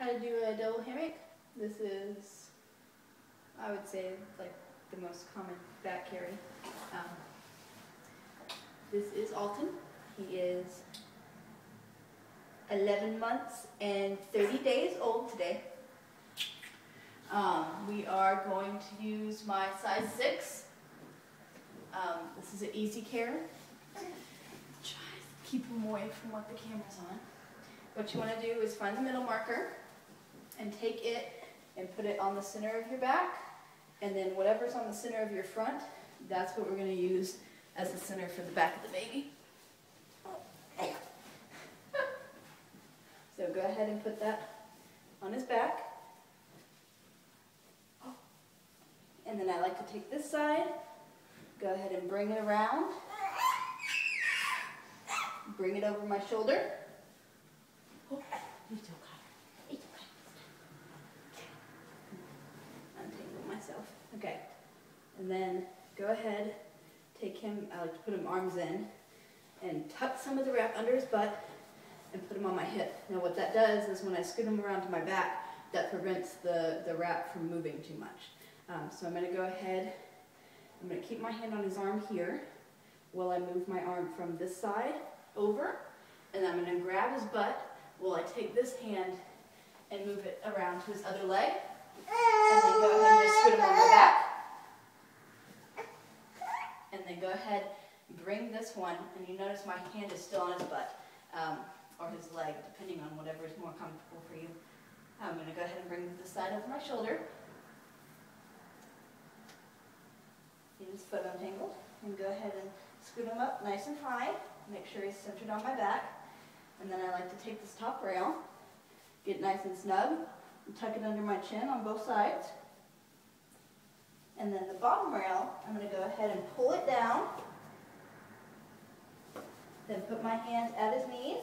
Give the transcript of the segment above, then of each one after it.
how to do a double hammock. This is, I would say, like the most common back carry. This is Alton. He is 11 months and 30 days old today. We are going to use my size 6. This is an easy care. Try to keep him away from what the camera's on. What you want to do is find the middle marker and take it and put it on the center of your back, and then whatever's on the center of your front, that's what we're going to use as the center for the back of the baby. So go ahead and put that on his back. And then I like to take this side, go ahead and bring it around, bring it over my shoulder. Oh, untangle myself. Okay. And then go ahead, take him, I like to put him arms in, and tuck some of the wrap under his butt and put him on my hip. Now what that does is when I scoot him around to my back, that prevents the wrap from moving too much. So I'm going to go ahead, I'm going to keep my hand on his arm here while I move my arm from this side over, and I'm going to grab his butt while I take this hand and move it around to his other leg, and then go ahead and just scoot him on my back, and then go ahead and bring this one, and you notice my hand is still on his butt, or his leg, depending on whatever is more comfortable for you. I'm going to go ahead and bring this side over my shoulder. Get his foot untangled, and go ahead and scoot him up nice and high. Make sure he's centered on my back. And then I like to take this top rail, get nice and snug, and tuck it under my chin on both sides. And then the bottom rail, I'm going to go ahead and pull it down. Then put my hands at his knees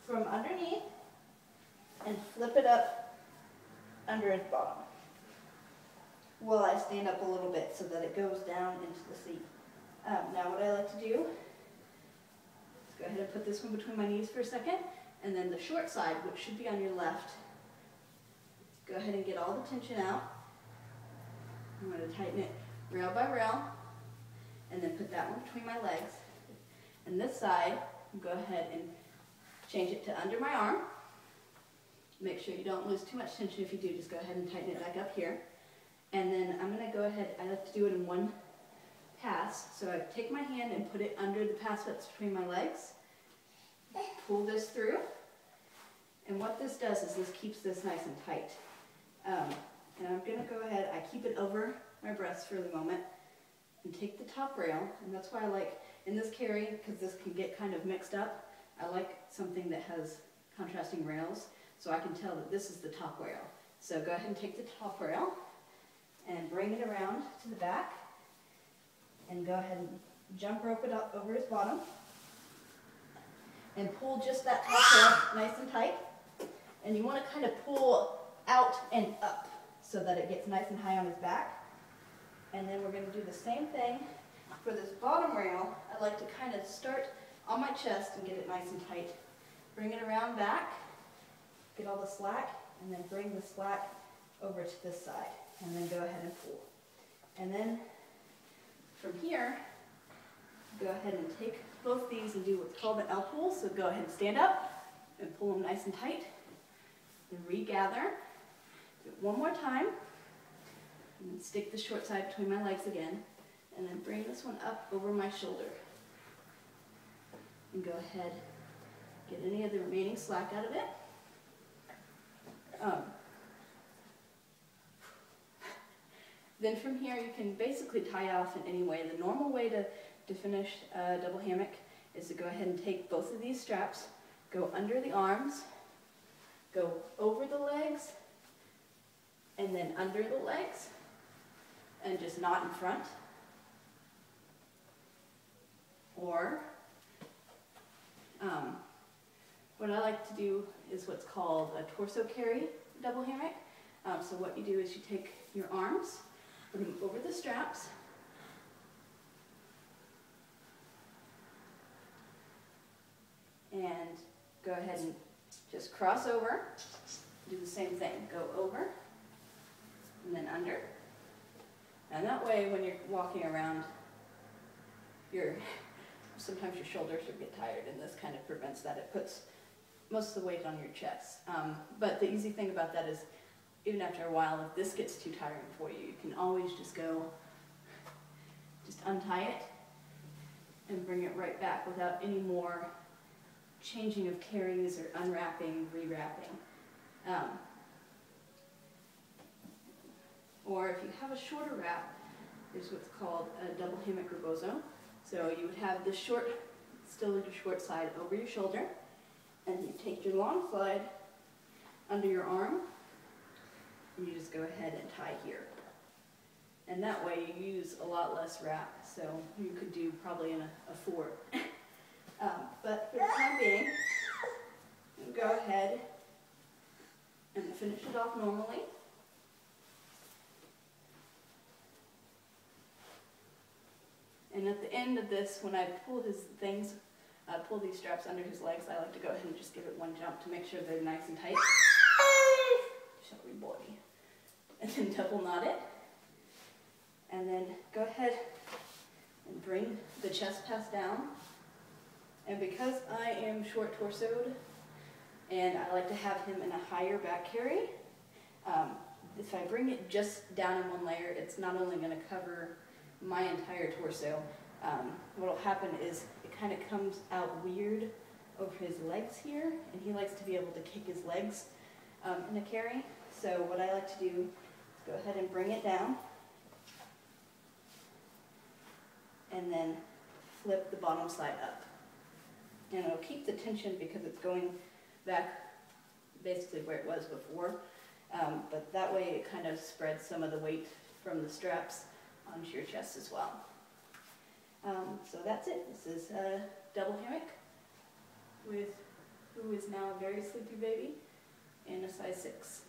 from underneath and flip it up under his bottom, while I stand up a little bit so that it goes down into the seat. Now what I like to do is go ahead and put this one between my knees for a second, and then the short side, which should be on your left, go ahead and get all the tension out. I'm going to tighten it rail by rail, and then put that one between my legs. And this side, go ahead and change it to under my arm. Make sure you don't lose too much tension. If you do, just go ahead and tighten it back up here. And then I'm going to go ahead, I like to do it in one pass. So I take my hand and put it under the pass that's between my legs. Pull this through. And what this does is this keeps this nice and tight. And I'm going to go ahead, I keep it over my breast for the moment, and take the top rail. And that's why I like, in this carry, because this can get kind of mixed up, I like something that has contrasting rails, so I can tell that this is the top rail. So go ahead and take the top rail and bring it around to the back, and go ahead and jump rope it up over his bottom, and pull just that top rail nice and tight. And you want to kind of pull out and up so that it gets nice and high on his back. And then we're going to do the same thing for this bottom rail. I like to kind of start on my chest and get it nice and tight. Bring it around back, get all the slack, and then bring the slack over to this side. And then go ahead and pull. And then from here, go ahead and take both these and do what's called an L pull. So go ahead and stand up and pull them nice and tight. Then regather. Do it one more time. And then stick the short side between my legs again. And then bring this one up over my shoulder. And go ahead, get any of the remaining slack out of it. Then from here you can basically tie it off in any way. The normal way to finish a double hammock is to go ahead and take both of these straps, go under the arms, go over the legs, and then under the legs, and just knot in front. Or what I like to do is what's called a torso carry double hammock. So what you do is you take your arms, put them over the straps, and go ahead and just cross over, do the same thing. Go over and then under. And that way when you're walking around, sometimes your shoulders will get tired, and this kind of prevents that. It puts most of the weight on your chest. But the easy thing about that is, even after a while, if this gets too tiring for you, you can always just untie it and bring it right back without any more changing of carries or unwrapping, rewrapping. Or if you have a shorter wrap, there's what's called a double hammock rebozo. So you would have the still your short side over your shoulder, and you take your long side under your arm, and you just go ahead and tie here. And that way you use a lot less wrap, so you could do probably in a 4. But for the time being, you go ahead and finish it off normally. And at the end of this, when I pull pull these straps under his legs, I like to go ahead and just give it one jump to make sure they're nice and tight. Sorry, boy. And then double knot it. And then go ahead and bring the chest pass down. And because I am short torsoed, and I like to have him in a higher back carry, if I bring it just down in one layer, it's not only going to cover my entire torso. What will happen is it kind of comes out weird over his legs here, and he likes to be able to kick his legs in a carry. So what I like to do is go ahead and bring it down, and then flip the bottom side up. And it'll keep the tension because it's going back basically where it was before, but that way it kind of spreads some of the weight from the straps onto your chest as well. So that's it. This is a double hammock with who is now a very sleepy baby in a size 6.